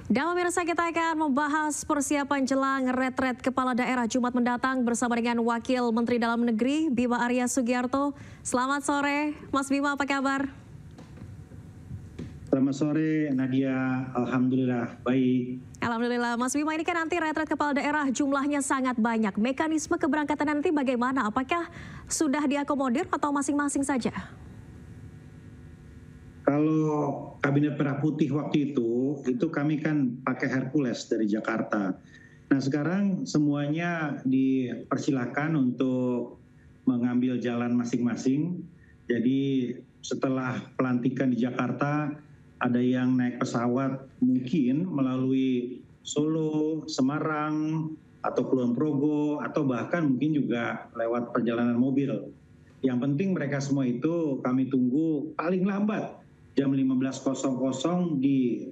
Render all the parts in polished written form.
Dan pemirsa, kita akan membahas persiapan jelang retret kepala daerah Jumat mendatang bersama dengan Wakil Menteri Dalam Negeri Bima Arya Sugiarto. Selamat sore, Mas Bima, apa kabar? Selamat sore Nadia, Alhamdulillah baik. Alhamdulillah, Mas Bima, ini kan nanti retret kepala daerah jumlahnya sangat banyak. Mekanisme keberangkatan nanti bagaimana? Apakah sudah diakomodir atau masing-masing saja? Kalau Kabinet Merah Putih waktu itu kami kan pakai Hercules dari Jakarta. Nah sekarang semuanya dipersilahkan untuk mengambil jalan masing-masing. Jadi setelah pelantikan di Jakarta, ada yang naik pesawat mungkin melalui Solo, Semarang, atau Kulon Progo, atau bahkan mungkin juga lewat perjalanan mobil. Yang penting mereka semua itu kami tunggu paling lambat jam 15.00 di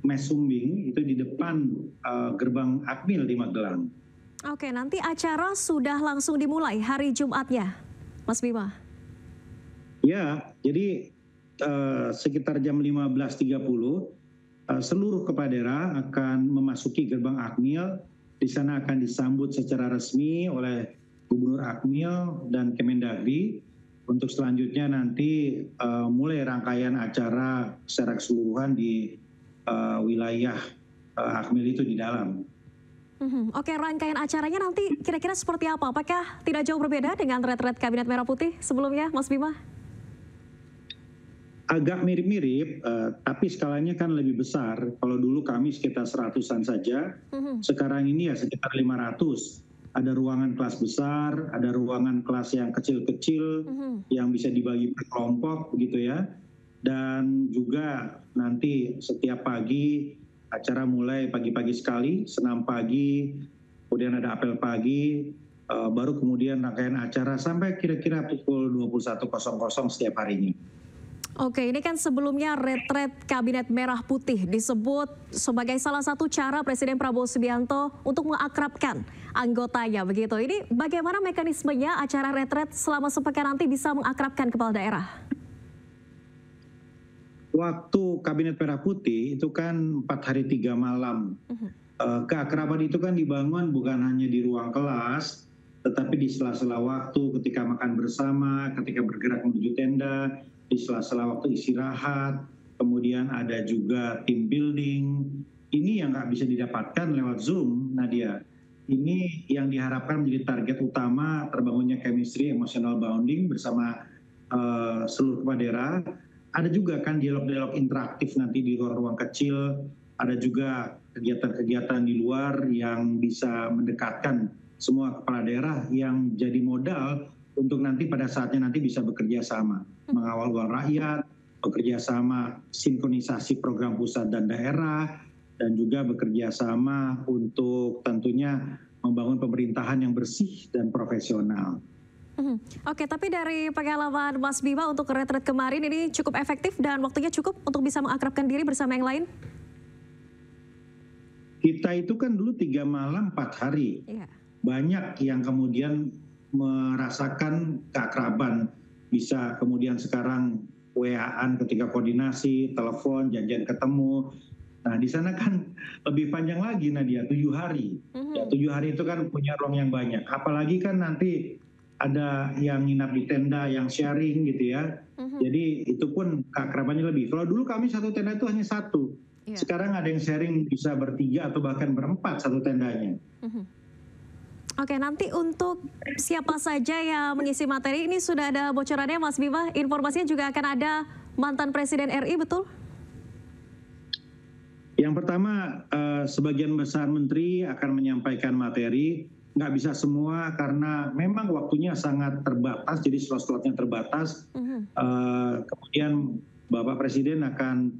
Mesumbing, itu di depan gerbang Akmil di Magelang. Oke, nanti acara sudah langsung dimulai hari Jumatnya, Mas Bima? Ya, jadi sekitar jam 15.30 seluruh kepala daerah akan memasuki gerbang Akmil. Di sana akan disambut secara resmi oleh Gubernur Akmil dan Kemendagri. Untuk selanjutnya nanti mulai rangkaian acara secara keseluruhan di wilayah Akmil itu di dalam. Oke, rangkaian acaranya nanti kira-kira seperti apa? Apakah tidak jauh berbeda dengan retret Kabinet Merah Putih sebelumnya, Mas Bima? Agak mirip-mirip, tapi skalanya kan lebih besar. Kalau dulu kami sekitar 100-an saja, sekarang ini ya sekitar 500. Ada ruangan kelas besar, ada ruangan kelas yang kecil-kecil, yang bisa dibagi per kelompok begitu ya. Dan juga nanti setiap pagi acara mulai pagi-pagi sekali, senam pagi, kemudian ada apel pagi, baru kemudian rangkaian acara sampai kira-kira pukul 21.00 setiap harinya. Oke, ini kan sebelumnya retret Kabinet Merah Putih disebut sebagai salah satu cara Presiden Prabowo Subianto untuk mengakrabkan anggotanya begitu. Ini bagaimana mekanismenya acara retret selama sepekan nanti bisa mengakrabkan kepala daerah? Waktu Kabinet Merah Putih itu kan 4 hari 3 malam. Keakraban itu kan dibangun bukan hanya di ruang kelas, tetapi di sela-sela waktu ketika makan bersama, ketika bergerak menuju tenda, di sela-sela waktu istirahat, kemudian ada juga team building. Ini yang nggak bisa didapatkan lewat Zoom, Nadia. Ini yang diharapkan menjadi target utama terbangunnya chemistry, emotional bonding bersama seluruh kepala daerah. Ada juga kan dialog-dialog interaktif nanti di ruang-ruang kecil. Ada juga kegiatan-kegiatan di luar yang bisa mendekatkan semua kepala daerah yang jadi modal untuk nanti pada saatnya nanti bisa bekerja sama, mengawal uang rakyat, bekerja sama sinkronisasi program pusat dan daerah, dan juga bekerja sama untuk tentunya membangun pemerintahan yang bersih dan profesional. Oke, tapi dari pengalaman Mas Bima untuk retret kemarin ini cukup efektif dan waktunya cukup untuk bisa mengakrabkan diri bersama yang lain? Kita itu kan dulu 3 malam 4 hari. Banyak yang kemudian merasakan keakraban, bisa kemudian sekarang WA-an ketika koordinasi, telepon, janjian ketemu. Nah di sana kan lebih panjang lagi Nadia, 7 hari. Ya 7 hari itu kan punya ruang yang banyak. Apalagi kan nanti ada yang nginap di tenda, yang sharing gitu ya. Jadi itu pun keakrabannya lebih. Kalau dulu kami satu tenda itu hanya satu. Sekarang ada yang sharing bisa bertiga atau bahkan berempat satu tendanya. Oke, nanti untuk siapa saja yang mengisi materi ini sudah ada bocorannya Mas Bima. Informasinya juga akan ada mantan Presiden RI, betul? Yang pertama, sebagian besar menteri akan menyampaikan materi. Nggak bisa semua karena memang waktunya sangat terbatas, jadi slot-slotnya terbatas. Kemudian Bapak Presiden akan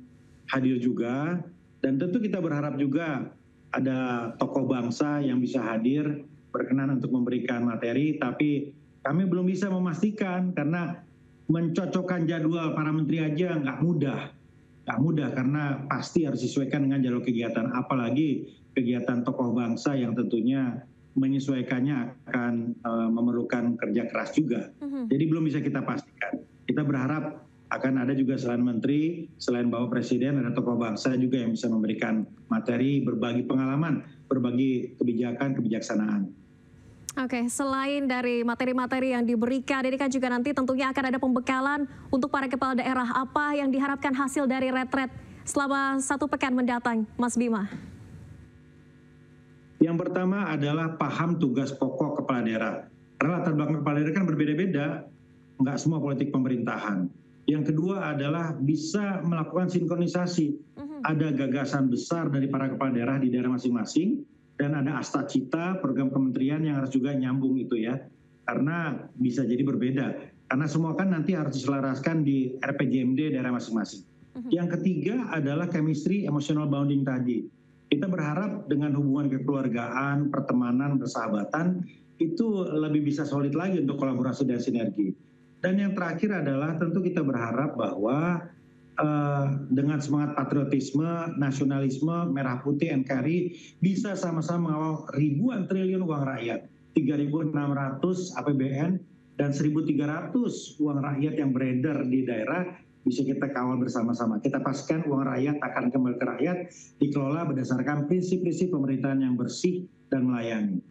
hadir juga. Dan tentu kita berharap juga ada tokoh bangsa yang bisa hadir, berkenan untuk memberikan materi, tapi kami belum bisa memastikan karena mencocokkan jadwal para menteri aja nggak mudah karena pasti harus disesuaikan dengan jadwal kegiatan, apalagi kegiatan tokoh bangsa yang tentunya menyesuaikannya akan memerlukan kerja keras juga. Jadi belum bisa kita pastikan. Kita berharap akan ada juga selain menteri, selain Bapak Presiden, ada tokoh bangsa juga yang bisa memberikan materi, berbagi pengalaman, berbagi kebijakan, kebijaksanaan. Oke, selain dari materi-materi yang diberikan, ini kan juga nanti tentunya akan ada pembekalan untuk para kepala daerah. Apa yang diharapkan hasil dari retret selama 1 pekan mendatang, Mas Bima? Yang pertama adalah paham tugas pokok kepala daerah. Karena latar belakang kepala daerah kan berbeda-beda, nggak semua politik pemerintahan. Yang kedua adalah bisa melakukan sinkronisasi. Ada gagasan besar dari para kepala daerah di daerah masing-masing, dan ada asta cita program kementerian yang harus juga nyambung itu ya. Karena bisa jadi berbeda. Karena semua kan nanti harus diselaraskan di RPJMD daerah masing-masing. Yang ketiga adalah chemistry emotional bonding tadi. Kita berharap dengan hubungan kekeluargaan, pertemanan, persahabatan, itu lebih bisa solid lagi untuk kolaborasi dan sinergi. Dan yang terakhir adalah tentu kita berharap bahwa dengan semangat patriotisme, nasionalisme, merah putih, NKRI bisa sama-sama mengawal ribuan triliun uang rakyat. 3.600 APBN dan 1.300 uang rakyat yang beredar di daerah bisa kita kawal bersama-sama. Kita pastikan uang rakyat akan kembali ke rakyat, dikelola berdasarkan prinsip-prinsip pemerintahan yang bersih dan melayani.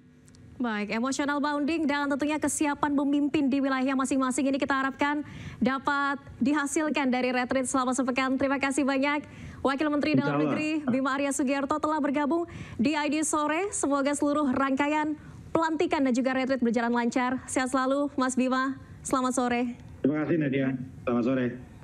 Baik, emotional bonding dan tentunya kesiapan memimpin di wilayah masing-masing ini kita harapkan dapat dihasilkan dari retreat selama sepekan. Terima kasih banyak Wakil Menteri Dalam Negeri Bima Arya Sugiarto telah bergabung di ID Sore. Semoga seluruh rangkaian pelantikan dan juga retreat berjalan lancar. Sehat selalu Mas Bima, selamat sore. Terima kasih Nadia, selamat sore.